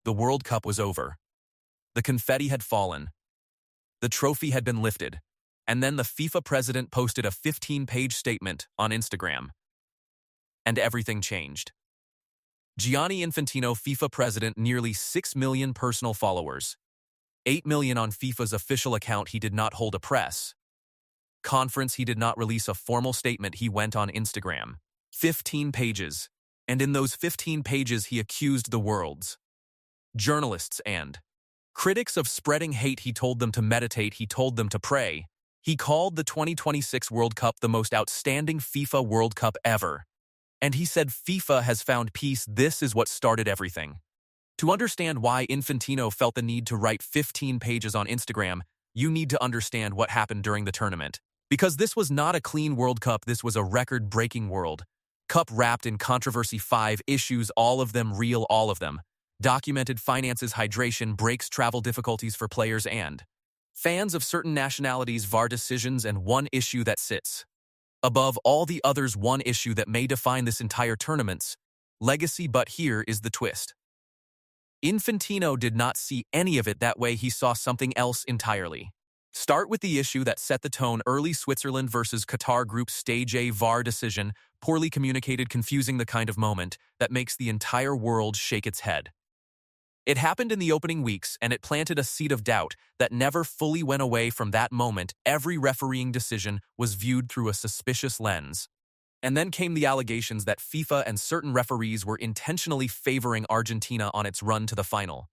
The World Cup was over. The confetti had fallen. The trophy had been lifted. And then the FIFA president posted a 15-page statement on Instagram. And everything changed. Gianni Infantino, FIFA president, nearly 6 million personal followers. 8 million on FIFA's official account. He did not hold a press conference. He did not release a formal statement. He went on Instagram. 15 pages. And in those 15 pages, he accused the world's journalists and critics of spreading hate. He told them to meditate. He told them to pray. He called the 2026 World Cup the most outstanding FIFA World Cup ever. And he said FIFA has found peace. This is what started everything. To understand why Infantino felt the need to write 15 pages on Instagram, you need to understand what happened during the tournament. Because this was not a clean World Cup, this was a record-breaking World Cup wrapped in controversy. 5 issues, all of them real, all of them documented: finances, hydration, breaks, travel difficulties for players and fans of certain nationalities, VAR decisions, and one issue that sits above all the others, one issue that may define this entire tournament's legacy. But here is the twist. Infantino did not see any of it that way. He saw something else entirely. Start with the issue that set the tone early: Switzerland versus Qatar group stage A VAR decision, poorly communicated, confusing, the kind of moment that makes the entire world shake its head. It happened in the opening weeks, and it planted a seed of doubt that never fully went away. From that moment, every refereeing decision was viewed through a suspicious lens. And then came the allegations that FIFA and certain referees were intentionally favoring Argentina on its run to the final.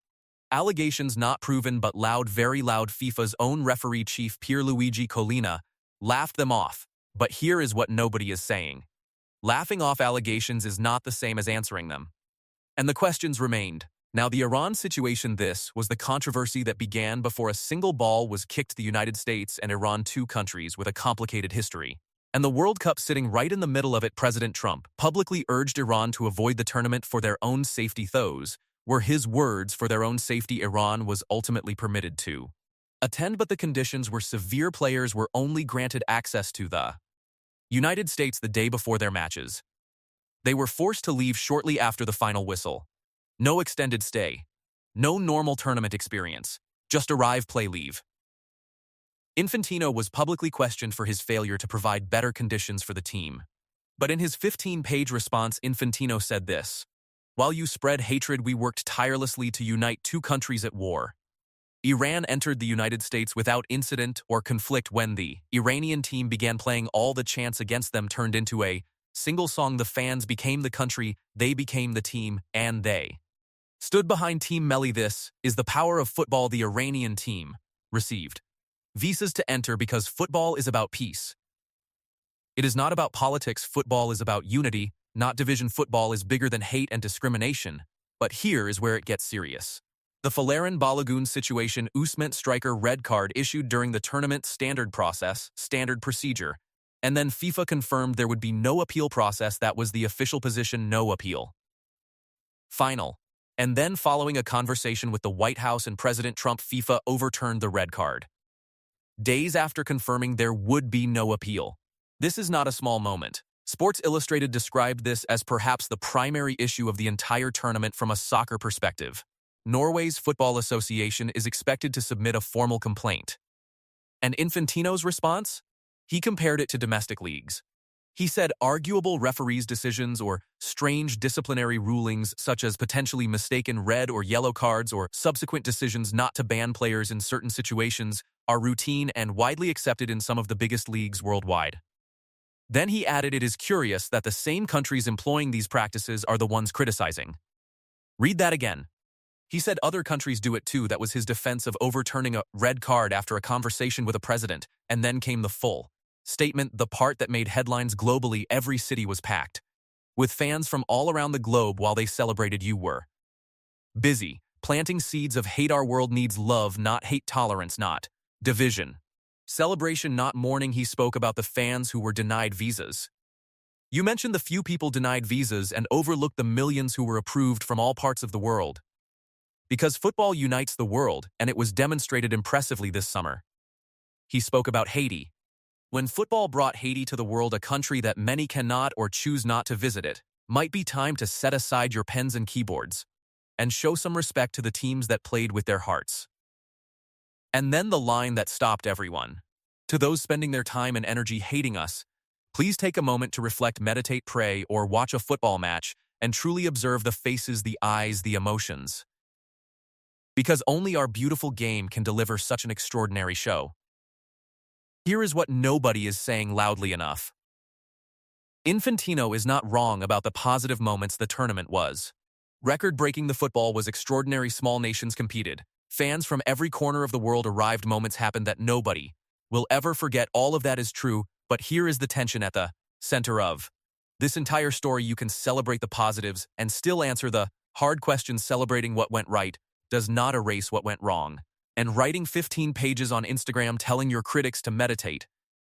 Allegations not proven but loud, very loud. FIFA's own referee chief, Pierluigi Collina, laughed them off. But here is what nobody is saying. Laughing off allegations is not the same as answering them. And the questions remained. Now, the Iran situation, this was the controversy that began before a single ball was kicked. The United States and Iran, 2 countries with a complicated history. And the World Cup sitting right in the middle of it. President Trump publicly urged Iran to avoid the tournament for their own safety. Those were his words: for their own safety. Iran was ultimately permitted to attend, but the conditions were severe. Players were only granted access to the United States the day before their matches. They were forced to leave shortly after the final whistle. No extended stay. No normal tournament experience. Just arrive, play, leave. Infantino was publicly questioned for his failure to provide better conditions for the team. But in his 15-page response, Infantino said this: "While you spread hatred, we worked tirelessly to unite 2 countries at war. Iran entered the United States without incident or conflict. When the Iranian team began playing, all the chants against them turned into a single song. The fans became the country, they became the team, and they stood behind Team Melli. This is the power of football." The Iranian team received visas to enter because football is about peace. It is not about politics. Football is about unity, not division. Football is bigger than hate and discrimination. But here is where it gets serious. The Folarin Balogun situation. Usment striker red card issued during the tournament. Standard process, standard procedure. And then FIFA confirmed there would be no appeal process. That was the official position: no appeal. Final. And then, following a conversation with the White House and President Trump, FIFA overturned the red card. Days after confirming there would be no appeal. This is not a small moment. Sports Illustrated described this as perhaps the primary issue of the entire tournament from a soccer perspective. Norway's Football Association is expected to submit a formal complaint. And Infantino's response? He compared it to domestic leagues. He said arguable referees' decisions or strange disciplinary rulings, such as potentially mistaken red or yellow cards or subsequent decisions not to ban players in certain situations, are routine and widely accepted in some of the biggest leagues worldwide. Then he added, it is curious that the same countries employing these practices are the ones criticizing. Read that again. He said other countries do it too. That was his defense of overturning a red card after a conversation with a president, and then came the full statement, the part that made headlines globally. Every city was packed with fans from all around the globe while they celebrated. You were busy planting seeds of hate. Our world needs love, not hate, tolerance, not division, celebration, not mourning. He spoke about the fans who were denied visas. You mentioned the few people denied visas and overlooked the millions who were approved from all parts of the world. Because football unites the world, and it was demonstrated impressively this summer. He spoke about Haiti. When football brought Haiti to the world, a country that many cannot or choose not to visit, it might be time to set aside your pens and keyboards. and show some respect to the teams that played with their hearts. And then the line that stopped everyone. To those spending their time and energy hating us, please take a moment to reflect, meditate, pray, or watch a football match and truly observe the faces, the eyes, the emotions. Because only our beautiful game can deliver such an extraordinary show. Here is what nobody is saying loudly enough. Infantino is not wrong about the positive moments the tournament was. Record-breaking, the football was extraordinary. Small nations competed. Fans from every corner of the world arrived. Moments happened that nobody will ever forget. All of that is true, but here is the tension at the center of this entire story. You can celebrate the positives and still answer the hard questions. Celebrating what went right does not erase what went wrong. And writing 15 pages on Instagram telling your critics to meditate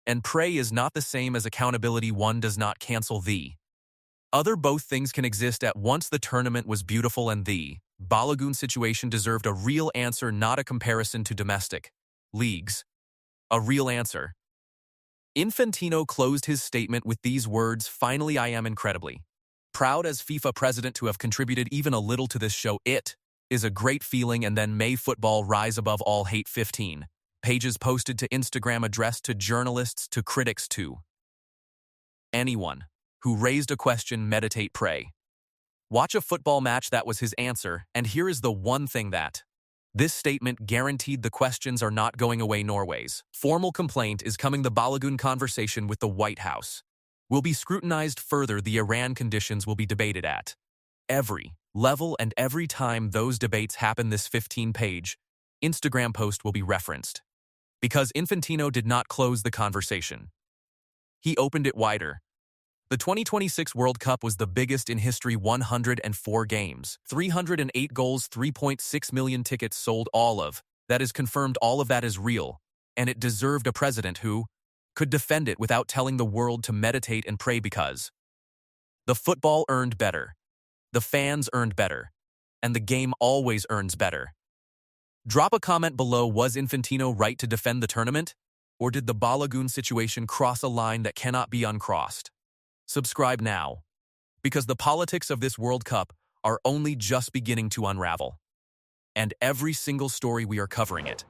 and pray is not the same as accountability. One does not cancel the other. Both things can exist at once. The tournament was beautiful and the Balogun situation deserved a real answer, not a comparison to domestic leagues. A real answer. Infantino closed his statement with these words: "Finally, I am incredibly proud as FIFA president to have contributed even a little to this show. It is a great feeling." And then, may football rise above all hate. 15 pages posted to Instagram addressed to journalists, to critics, to anyone who raised a question. Meditate, pray, watch a football match. That was his answer. And here is the one thing that this statement guaranteed: the questions are not going away. Norway's formal complaint is coming. The Balogun conversation with the White House will be scrutinized further. The Iran conditions will be debated at every level, and every time those debates happen, this 15-page Instagram post will be referenced. Because Infantino did not close the conversation. He opened it wider. The 2026 World Cup was the biggest in history. 104 games, 308 goals, 3.6 million tickets sold. All of that is confirmed. All of that is real. And it deserved a president who could defend it without telling the world to meditate and pray, because the football earned better. The fans earned better. And the game always earns better. Drop a comment below. Was Infantino right to defend the tournament? Or did the Balogun situation cross a line that cannot be uncrossed? Subscribe now, because the politics of this World Cup are only just beginning to unravel. And every single story we are covering it.